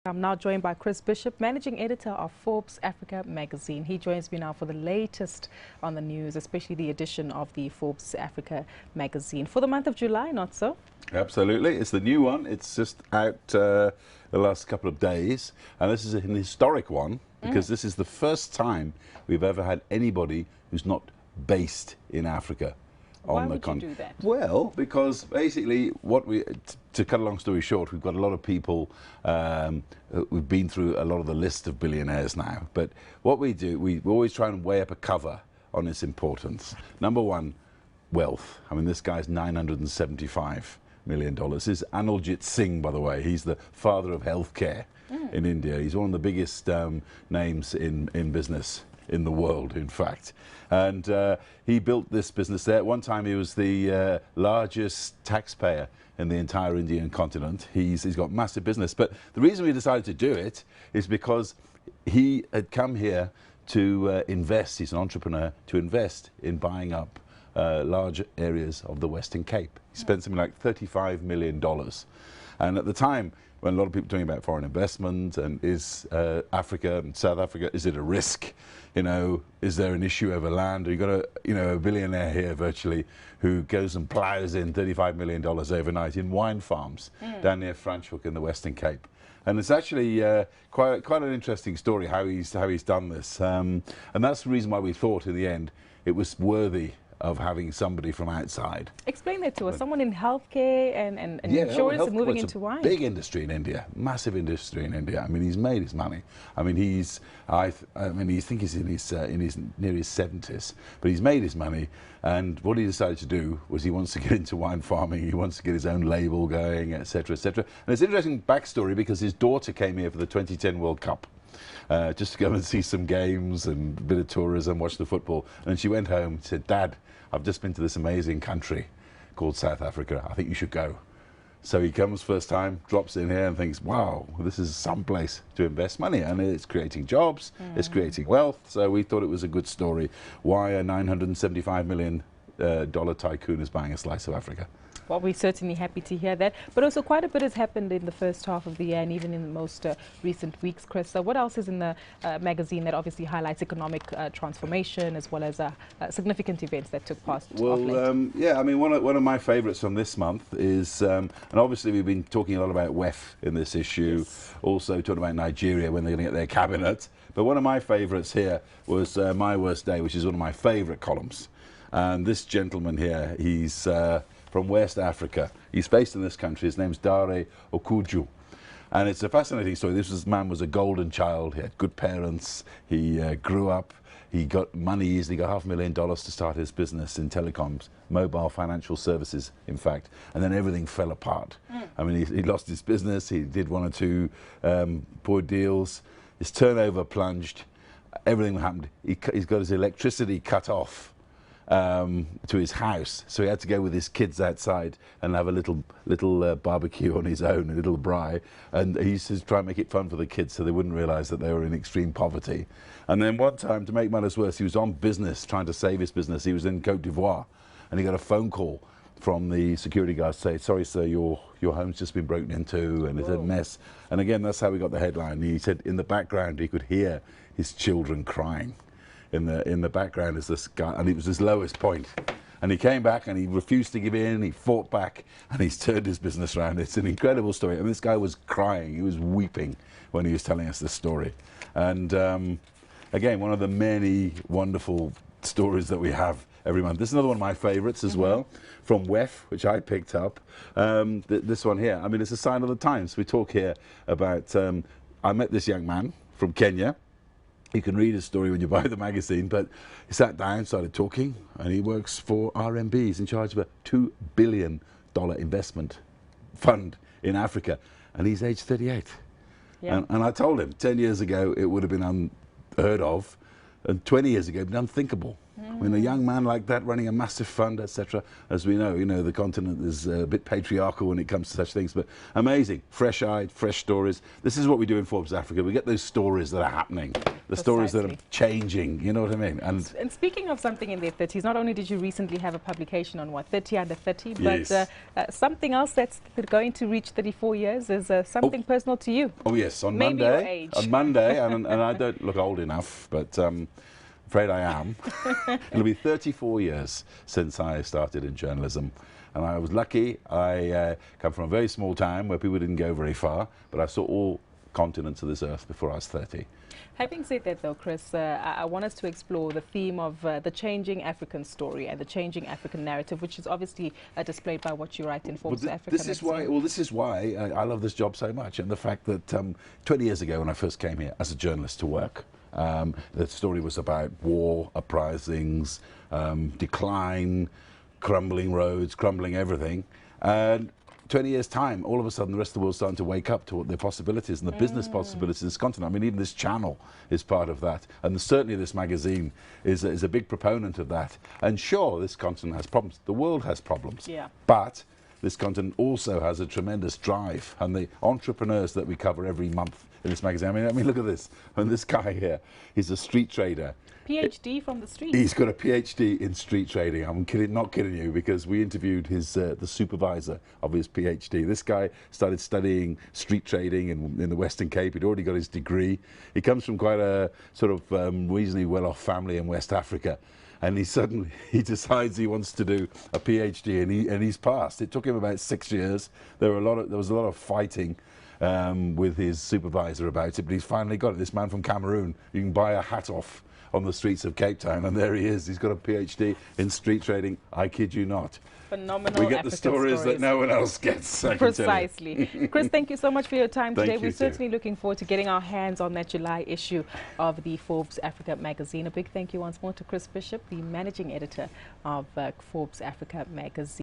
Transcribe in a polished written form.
I'm now joined by Chris Bishop, Managing Editor of Forbes Africa magazine. He joins me now for the latest on the news, especially the edition of the Forbes Africa magazine for the month of July, not so? Absolutely. It's the new one. It's just out the last couple of days. And this is an historic one because this is the first time we've ever had anybody who's not based in Africa. Why would you do that? Well, because basically to cut a long story short, we've got a lot of people, we've been through a lot of the list of billionaires now, but what we do, we always try and weigh up a cover on its importance. Number one, wealth. I mean, this guy's $975 million. This is Anuljit Singh, by the way. He's the father of healthcare in India. He's one of the biggest names in business in the world, in fact. And he built this business there. At one time, he was the largest taxpayer in the entire Indian continent. He's got massive business. But the reason we decided to do it is because he had come here to invest. He's an entrepreneur, to invest in buying up large areas of the Western Cape. He spent something like $35 million. And at the time, when a lot of people are talking about foreign investment and is Africa and South Africa, is it a risk? You know, is there an issue over land? You've got a billionaire here virtually who goes and plows in $35 million overnight in wine farms down near Franschhoek in the Western Cape. And it's actually quite an interesting story how he's done this. And that's the reason why we thought in the end it was worthy of having somebody from outside. Explain that to us. Someone in healthcare and insurance and moving into wine. Big industry in India, massive industry in India. I mean, he's made his money. I mean, I think he's in his near his 70s, but he's made his money. And what he decided to do was he wants to get into wine farming. He wants to get his own label going, etc., etc. And it's an interesting backstory because his daughter came here for the 2010 World Cup. Just to go and see some games and a bit of tourism, watch the football. And she went home and said, "Dad, I've just been to this amazing country called South Africa. I think you should go." So he comes first time, drops in here and thinks, wow, this is some place to invest money. And it's creating jobs, it's creating wealth. So we thought it was a good story why a $975 million tycoon is buying a slice of Africa. Well, we're certainly happy to hear that. But also quite a bit has happened in the first half of the year and even in the most recent weeks, Chris. So what else is in the magazine that obviously highlights economic transformation as well as significant events that took place? Well, yeah, I mean, one of my favourites from this month is, and obviously we've been talking a lot about WEF in this issue, also talking about Nigeria when they're going to get their cabinet. But one of my favourites here was My Worst Day, which is one of my favourite columns. And this gentleman here, he's from West Africa. He's based in this country. His name's Dare Okuju. And it's a fascinating story. This man was a golden child. He had good parents. He grew up. He got money easily, got $500,000 to start his business in telecoms, mobile financial services, in fact. And then everything fell apart. I mean, he lost his business. He did one or two poor deals. His turnover plunged. Everything happened. He's got his electricity cut off to his house, so he had to go with his kids outside and have a little barbecue on his own, a little braai, and he used to try and make it fun for the kids so they wouldn't realize that they were in extreme poverty. And then one time, to make matters worse, he was on business, trying to save his business. He was in Côte d'Ivoire, and he got a phone call from the security guard saying, "Sorry sir, your home's just been broken into and it's a mess." And again, that's how we got the headline. He said in the background he could hear his children crying. In the background is this guy, and it was his lowest point. And he came back and he refused to give in, he fought back, and he's turned his business around. It's an incredible story. And this guy was crying, he was weeping when he was telling us this story. And again, one of the many wonderful stories that we have every month. This is another one of my favorites as well, from WEF, which I picked up. This one here, I mean, it's a sign of the times. We talk here about, I met this young man from Kenya. You can read his story when you buy the magazine, but he sat down, started talking, and he works for RMB. He's in charge of a $2 billion investment fund in Africa, and he's age 38. Yeah. And I told him 10 years ago it would have been unheard of, and 20 years ago it would have been unthinkable. When a young man like that running a massive fund, etc., as we know, the continent is a bit patriarchal when it comes to such things, but amazing, fresh-eyed, fresh stories. This is what we do in Forbes Africa. We get those stories that are happening, the stories that are changing, you know what I mean? And speaking of something in their 30s, not only did you recently have a publication on 30 under 30, but yes. Something else that's going to reach 34 years is something personal to you. Oh yes, on Maybe Monday. your age. On Monday, and I don't look old enough, but afraid I am. It'll be 34 years since I started in journalism, and I was lucky. I come from a very small town where people didn't go very far, but I saw all continents of this earth before I was 30. Having said that, though, Chris, I want us to explore the theme of the changing African story and the changing African narrative, which is obviously displayed by what you write in Forbes Africa. This is why I love this job so much, and the fact that 20 years ago when I first came here as a journalist to work, the story was about war, uprisings, decline, crumbling roads, crumbling everything. And 20 years' time, all of a sudden, the rest of the world's starting to wake up to what the possibilities and the business possibilities of this continent. I mean, even this channel is part of that. And certainly this magazine is a big proponent of that. And sure, this continent has problems. The world has problems. Yeah. But this continent also has a tremendous drive. And the entrepreneurs that we cover every month in this magazine, I mean, look at this. And this guy here, he's a street trader. PhD from the street. He's got a PhD in street trading. I'm not kidding you, because we interviewed his the supervisor of his PhD. This guy started studying street trading in the Western Cape. He'd already got his degree. He comes from quite a sort of reasonably well-off family in West Africa. And he decides he wants to do a PhD, and he's passed. It took him about 6 years. There was a lot of fighting with his supervisor about it, but he's finally got it. This man from Cameroon, you can buy a hat off on the streets of Cape Town, and there he is. He's got a PhD in street trading. I kid you not. Phenomenal. We get African the stories that no one else gets. Precisely. Chris, thank you so much for your time today. Thank you We're certainly looking forward to getting our hands on that July issue of the Forbes Africa magazine. A big thank you once more to Chris Bishop, the managing editor of Forbes Africa magazine.